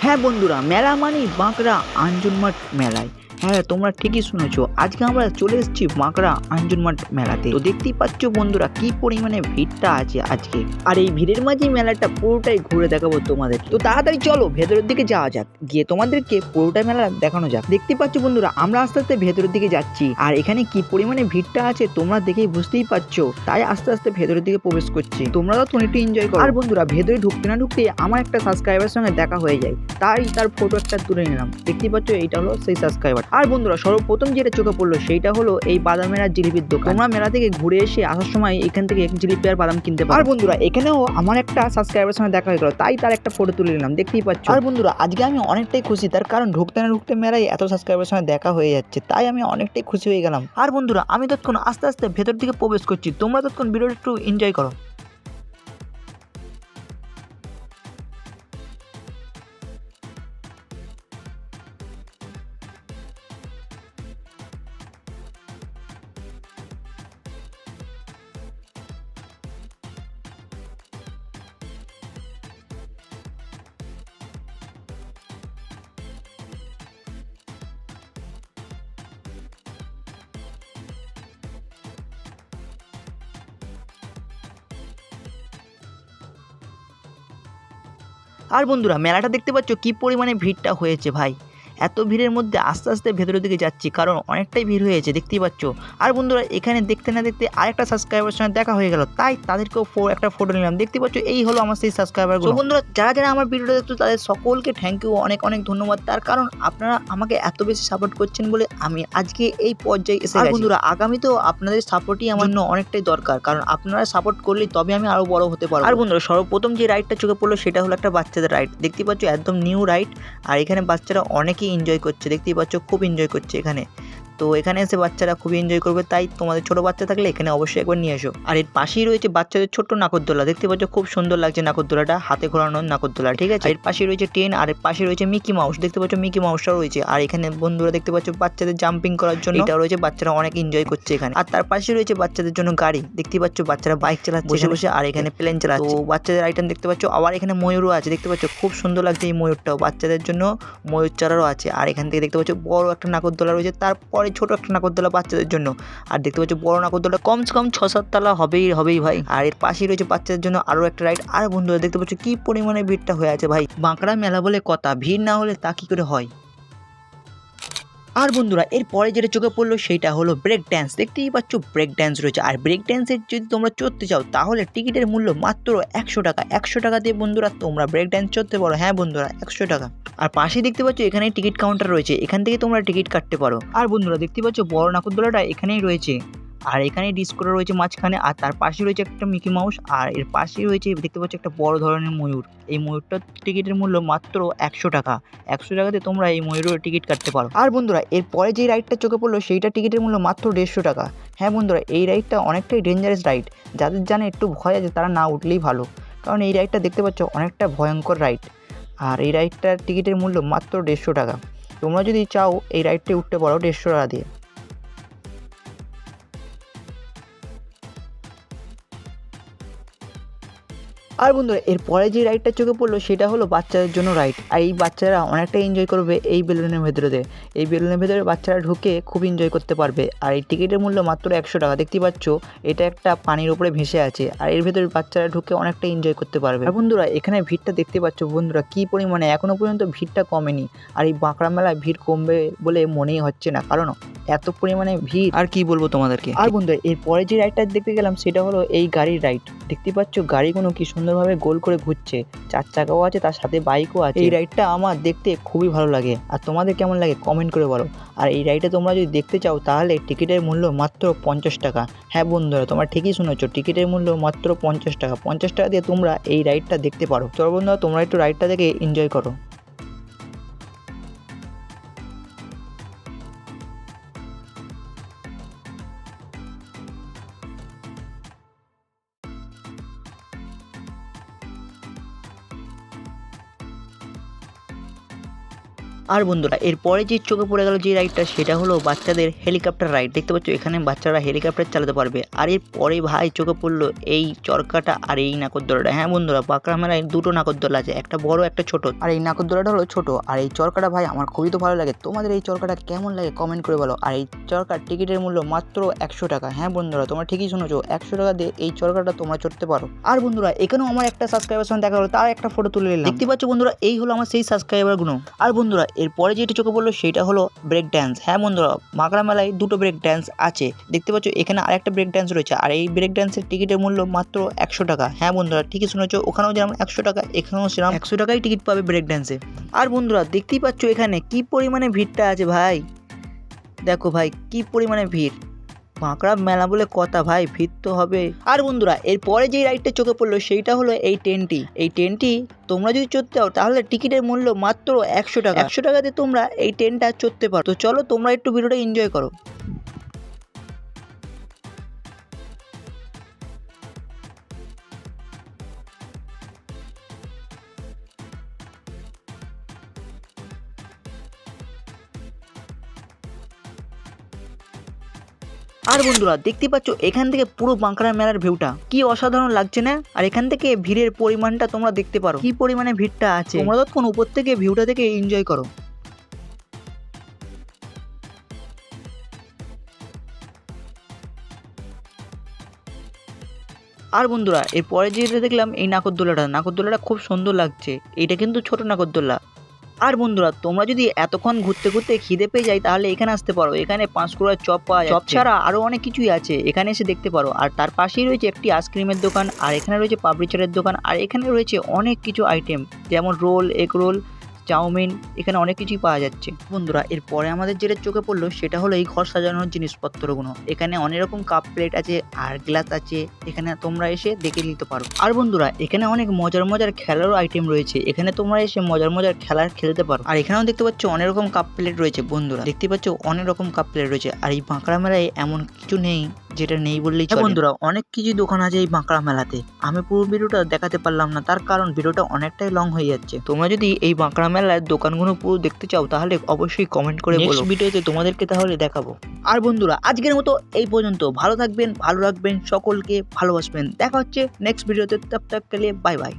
হ্যাঁ বন্ধুরা, মেলা মানেই বাঁকড়া আঞ্জুরমাঠ মেলায়। হ্যাঁ, তোমরা ঠিকই শুনেছো, আজকে আমরা চলে এসেছি বাঁকড়া আঞ্জুরমাঠ মেলাতে। তো দেখতেই পাচ্ছ বন্ধুরা কি পরিমাণে ভিড়টা আছে আজকে, আর এই ভিড়ের মাঝেই মেলাটা পুরোটাই ঘুরে দেখাবো তোমাদের। তো তাড়াতাড়ি চলো ভেতরের দিকে যাওয়া যাক, গিয়ে তোমাদেরকে পুরোটা মেলা দেখানো যাক। দেখতে পাচ্ছ বন্ধুরা, আমরা আস্তে আস্তে ভেতরের দিকে যাচ্ছি, আর এখানে কি পরিমাণে ভিড়টা আছে তোমরা দেখেই বুঝতেই পারছো। তাই আস্তে আস্তে ভেতরের দিকে প্রবেশ করছি, তোমরা তো একটু এনজয় করো। আর বন্ধুরা, ভেতরে ঢুকতে না ঢুকতে আমার একটা সাবস্ক্রাইবারের সঙ্গে দেখা হয়ে যায়, তাই তার ফটো একটা তুলে নিলাম। দেখতেই পাচ্ছ এইটা হলো সেই সাবস্ক্রাইবার। আর বন্ধুরা, সর্বপ্রথম যেটা চোখে পড়লো সেইটা হলো এই বাদামের আর জিলিপির দোকান। তোমরা মেলা থেকে ঘুরে এসে আসার সময় এখান থেকে এক জিলিপি আর বাদাম কিনতে পারো। আর বন্ধুরা, এখানেও আমার একটা সাবস্ক্রাইবারের সঙ্গে দেখা হয়ে গেল, তাই তার একটা ফটো তুলে নিলাম। দেখতেই পাচ্ছ। আর বন্ধুরা, আজকে আমি অনেকটাই খুশি, তার কারণ ঢুকতে না ঢুকতে মেলায় এত সাবস্ক্রাইবারের সঙ্গে দেখা হয়ে যাচ্ছে, তাই আমি অনেকটাই খুশি হয়ে গেলাম। আর বন্ধুরা, আমি তৎক্ষণ আস্তে আস্তে ভেতর দিকে প্রবেশ করছি, তোমরা তৎক্ষণ ভিডিওটা একটু এনজয় করো। আর বন্ধুরা, মেলাটা দেখতে পাচ্ছ কি পরিমাণে ভিড়টা হয়েছে ভাই। এত ভিড়ের মধ্যে আস্তে আস্তে ভেতরের দিকে যাচ্ছি, কারণ অনেকটাই ভিড় হয়েছে, দেখতেই পাচ্ছ। আর বন্ধুরা, এখানে দেখতে না দেখতে আরেকটা সাবস্ক্রাইবারের সঙ্গে দেখা হয়ে গেল, তাই তাদেরকেও একটা ফটো নিলাম। দেখতে পাচ্ছ এই হলো আমার সেই সাবস্ক্রাইবার। তো বন্ধুরা, যারা যারা আমার ভিডিওটা দেখছো তাদের সকলকে থ্যাংক ইউ, অনেক অনেক ধন্যবাদ, তার কারণ আপনারা আমাকে এত বেশি সাপোর্ট করছেন বলে আমি আজকে এই পর্যায়ে এসে গেছি। আর বন্ধুরা, আগামীতেও আপনাদের সাপোর্টই আমার জন্য অনেকটাই দরকার, কারণ আপনারা সাপোর্ট করলেই তবে আমি আরো বড় হতে পারবো। আর বন্ধুরা, সর্বপ্রথম যে রাইডটা চোখে পড়লো সেটা হলো একটা বাচ্চাদের রাইড। দেখতে পাচ্ছ একদম নিউ রাইড, আর এখানে বাচ্চারা অনেকেই এনজয় করছে, দেখতেই পাচ্ছ খুব এনজয় করছে এখানে। তো এখানে এসে বাচ্চারা খুবই এনজয় করবে, তাই তোমাদের ছোট বাচ্চা থাকলে এখানে অবশ্যই একবার নিয়ে এসো। আর এর পাশেই রয়েছে বাচ্চাদের ছোট্ট নাগরদোলা, দেখতে পাচ্ছ খুব সুন্দর লাগছে নাগরদোলাটা, হাতে ঘোরানো নাগরদোলা, ঠিক আছে। এর পাশে রয়েছে ট্রেন, আর এর পাশে রয়েছে মিকি মাউস, দেখতে পাচ্ছ মিকি মাউসটা রয়েছে। আর এখানে বন্ধুরা দেখতে পাচ্ছ বাচ্চাদের জাম্পিং করার জন্য এটা রয়েছে, বাচ্চারা অনেক এনজয় করছে এখানে। আর তার পাশে রয়েছে বাচ্চাদের জন্য গাড়ি, দেখতে পাচ্ছ বাচ্চারা বাইক চালাচ্ছে বসে বসে, আর এখানে প্লেন চালাচ্ছে। তো বাচ্চাদের আইটেম দেখতে পাচ্ছ, আবার এখানে ময়ূরও আছে, দেখতে পাচ্ছ খুব সুন্দর লাগছে এই ময়ূরটাও, বাচ্চাদের জন্য ময়ূর চারারও আছে। আর এখান থেকে দেখতে পাচ্ছ বড় একটা নাগরদোলা রয়েছে, তারপরে ছোট একটা নাগরদোলা বাচ্চাদের জন্য। আর দেখতে পাচ্ছ বড় নাগরদোলা কমসে কম 6-7 তলা হবেই ভাই। আর এর পাশেই রয়েছে বাচ্চাদের জন্য আরো একটা রাইড। আর বন্ধুরা, দেখতে পাচ্ছ কি পরিমাণে ভিড়টা হয়ে আছে ভাই। বাঁকড়া মেলা বলে কথা, ভিড় না হলে তা কি করে হয়। আর বন্ধুরা, এরপরে যেটা চোখে পড়লো সেইটা হলো ব্রেক ড্যান্স। দেখতেই পাচ্ছ ব্রেক ড্যান্স রয়েছে, আর ব্রেক ড্যান্সের যদি তোমরা চড়তে চাও তাহলে টিকিটের মূল্য মাত্র 100 টাকা। 100 টাকা দিয়ে বন্ধুরা তোমরা ব্রেক ড্যান্স চড়তে পারো। হ্যাঁ বন্ধুরা, 100 টাকা। আর পাশে দেখতে পাচ্ছ এখানে টিকিট কাউন্টার রয়েছে, এখান থেকে তোমরা টিকিট কাটতে পারো। আর বন্ধুরা, দেখতে পাচ্ছ বড় নাগরদোলাটা এখানেই রয়েছে, আর এখানে ডিস্কোটা রয়েছে মাঝখানে, আর তার পাশে রয়েছে একটা মিকি মাউস, আর এর পাশে রয়েছে দেখতে পাচ্ছ একটা বড় ধরনের ময়ূর। এই ময়ূরটার টিকিটের মূল্য মাত্র 100 টাকা। 100 টাকাতে তোমরা এই ময়ূরের টিকিট কাটতে পারো। আর বন্ধুরা, এরপরে যে রাইডটা চোখে পড়লো সেইটা টিকিটের মূল্য মাত্র 150 টাকা। হ্যাঁ বন্ধুরা, এই রাইডটা অনেকটাই ডেঞ্জারাস রাইড, যাদের জানে একটু ভয় আছে তারা না উঠলেই ভালো, কারণ এই রাইডটা দেখতে পাচ্ছ অনেকটা ভয়ঙ্কর রাইড। আর এই রাইডটার টিকিটের মূল্য মাত্র 150 টাকা। তোমরা যদি চাও এই রাইডটা উঠতে পারো 150 টাকা দিয়ে। আর বন্ধুরা, এরপরে যে রাইডটা চোখে পড়লো সেটা হলো বাচ্চাদের জন্য রাইড, আর এই বাচ্চারা অনেকটা এনজয় করবে এই বেলুনের ভেতরে। এই বেলুনের ভেতরে বাচ্চারা ঢুকে খুব এনজয় করতে পারবে, আর এই টিকিটের মূল্য মাত্র 100 টাকা। দেখতে পাচ্ছ এটা একটা পানির উপরে ভেসে আছে, আর এর ভেতরে বাচ্চারা ঢুকে অনেকটা এনজয় করতে পারবে। আর বন্ধুরা, এখানে ভিড়টা দেখতে পাচ্ছ বন্ধুরা কি পরিমাণে, এখনো পর্যন্ত ভিড়টা কমেনি। আর এই বাঁকড়া মেলায় ভিড় কমবে বলে মনেই হচ্ছে না, কারণ এত পরিমাণে ভিড় আর কি বলবো তোমাদেরকে। আর বন্ধুরা, এরপরে যে রাইডটা দেখতে গেলাম সেটা হলো এই গাড়ির রাইড। দেখতে পাচ্ছ গাড়িগুলো কি সুন্দরভাবে গোল করে ঘুরছে, 4 চাকাও আছে, তার সাথে বাইকও আছে। এই রাইডটা আমার দেখতে খুবই ভালো লাগে, আর তোমাদের কেমন লাগে কমেন্ট করে বলো। আর এই রাইডটা তোমরা যদি দেখতে চাও তাহলে টিকিটের মূল্য মাত্র 50 টাকা। হ্যাঁ বন্ধুরা, তোমরা ঠিকই শুনেছো, টিকিটের মূল্য মাত্র 50 টাকা। 50 টাকা দিয়ে তোমরা এই রাইডটা দেখতে পারো। চলো বন্ধুরা, তোমরা একটু রাইডটা দেখে এনজয় করো। আর বন্ধুরা এরপরে যে চোখে পড়ে গেল যে রাইডটা সেটা হলো বাচ্চাদের হেলিকপ্টার রাইড। দেখতে পাচ্ছ এখানে বাচ্চারা হেলিকপ্টার চালাতে পারবে। আর এরপরে ভাই চোখে পড়লো এই চরকাটা আর এই নাগরদোলাটা। হ্যাঁ বন্ধুরা বাঁকড়া মেলায় দুটো নাগরদোলা আছে, একটা বড় একটা ছোট। আর এই নাগরদোলাটা হলো ছোট, আর এই চরকাটা ভাই আমার খুবই তো ভালো লাগে। তোমাদের এই চরকাটা কেমন লাগে কমেন্ট করে বলো। আর এই চরকার টিকিটের মূল্য মাত্র 100 টাকা। হ্যাঁ বন্ধুরা তোমরা ঠিকই শুনেছো, 100 টাকা দিয়ে এই চরকাটা তোমরা চড়তে পারো। আর বন্ধুরা এখানেও আমার একটা সাবস্ক্রাইবার সঙ্গে দেখা হলো, তার একটা ফটো তুলে নিলাম। দেখতে পাচ্ছ বন্ধুরা এই হলো আমার সেই সাবস্ক্রাইবার গুলো। আর বন্ধুরা এরপরে যেটা চোখে বললো সেটা হলো ব্রেক ড্যান্স। হ্যাঁ বন্ধুরা বাঁকড়া মেলায় দুটো ব্রেক ড্যান্স আছে। দেখতে পাচ্ছ এখানে আরেকটা ব্রেক ড্যান্স রয়েছে, আর এই ব্রেক ড্যান্সের টিকিটের মূল্য মাত্র 100 টাকা। হ্যাঁ বন্ধুরা ঠিকই শুনেছো, ওখানেও যেমন 100 টাকা এখানেও সেরকম 100 টাকায় টিকিট পাবে ব্রেক ড্যান্সে। আর বন্ধুরা দেখতেই পাচ্ছ এখানে কি পরিমাণে ভিড়টা আছে ভাই। দেখো ভাই কি পরিমাণে ভিড়, বাঁকড়া মেলা বলে কথা ভাই, ভিড় তো হবে। আর বন্ধুরা এরপরে যেই রাইডটা চোখে পড়লো সেইটা হলো এই ট্রেনটি। এই ট্রেনটি তোমরা যদি চড়তে চাও তাহলে টিকিটের মূল্য মাত্র 100 টাকা। 100 টাকাতে তোমরা এই ট্রেনটা চড়তে পারো। তো চলো তোমরা একটু ভিডিওটা এনজয় করো। আর বন্ধুরা দেখতে পাচ্ছ এখান থেকে পুরো বাঁকড়া মেলার ভিউটা কি অসাধারণ লাগছে না। আর এখান থেকে ভিড়ের পরিমাণটা তোমরা দেখতে পারো, কি পরিমাণে ভিড়টা আছে। তোমরা তখন উপর থেকে ভিউটা থেকে এনজয় করো। আর বন্ধুরা এরপরে যেটা দেখলাম এই নাগরদোলাটা খুব সুন্দর লাগছে। এটা কিন্তু ছোট নাগরদোলা। আর বন্ধুরা তোমরা যদি এতক্ষণ ঘুরতে ঘুরতে খিদে পেয়ে যায় তাহলে এখানে আসতে পারো। এখানে 5 কুড়ার চপ পাওয়া যায়, চপ ছাড়া আরও অনেক কিছুই আছে, এখানে এসে দেখতে পারো। আর তার পাশেই রয়েছে একটি আইসক্রিমের দোকান, আর এখানে রয়েছে পাপড়ি চাটের দোকান, আর এখানে রয়েছে অনেক কিছু আইটেম যেমন রোল, এগ রোল, চাউমিন, এখানে অনেক কিছুই পাওয়া যাচ্ছে। বন্ধুরা এরপরে আমাদের যেটা চোখে পড়লো সেটা হলো এই ঘর সাজানোর জিনিসপত্রগুলো। এখানে অনেক রকম কাপ প্লেট আছে আর গ্লাস আছে, এখানে তোমরা এসে দেখে নিতে পারো। আর বন্ধুরা এখানে অনেক মজার মজার খেলারও আইটেম রয়েছে, এখানে তোমরা এসে মজার মজার খেলার খেলতে পারো। আর এখানেও দেখতে পাচ্ছ অনেক রকম কাপ প্লেট রয়েছে। বন্ধুরা দেখতে পাচ্ছ অনেক রকম কাপ প্লেট রয়েছে। আর এই বাঁকড়া মেলায় এমন কিছু নেই যেটা নেই বললেই চলে। বন্ধুরা অনেক কিছু দোকান আছে এই বাঁকড়া মেলাতে, আমি পুরো ভিডিওটা দেখাতে পারলাম না তার কারণ ভিডিওটা অনেকটাই লং হয়ে যাচ্ছে। তোমরা যদি এই বাঁকড়া মেলার দোকানগুলো পুরো দেখতে চাও তাহলে অবশ্যই কমেন্ট করে বলো, ভিডিওতে তোমাদেরকে তাহলে দেখাবো। আর বন্ধুরা আজকের মতো এই পর্যন্ত। ভালো থাকবেন, ভালো রাখবেন, সকলকে ভালোবাসবেন। দেখা হচ্ছে নেক্সট ভিডিওতে। তব তক কে লিয়ে বাই বাই।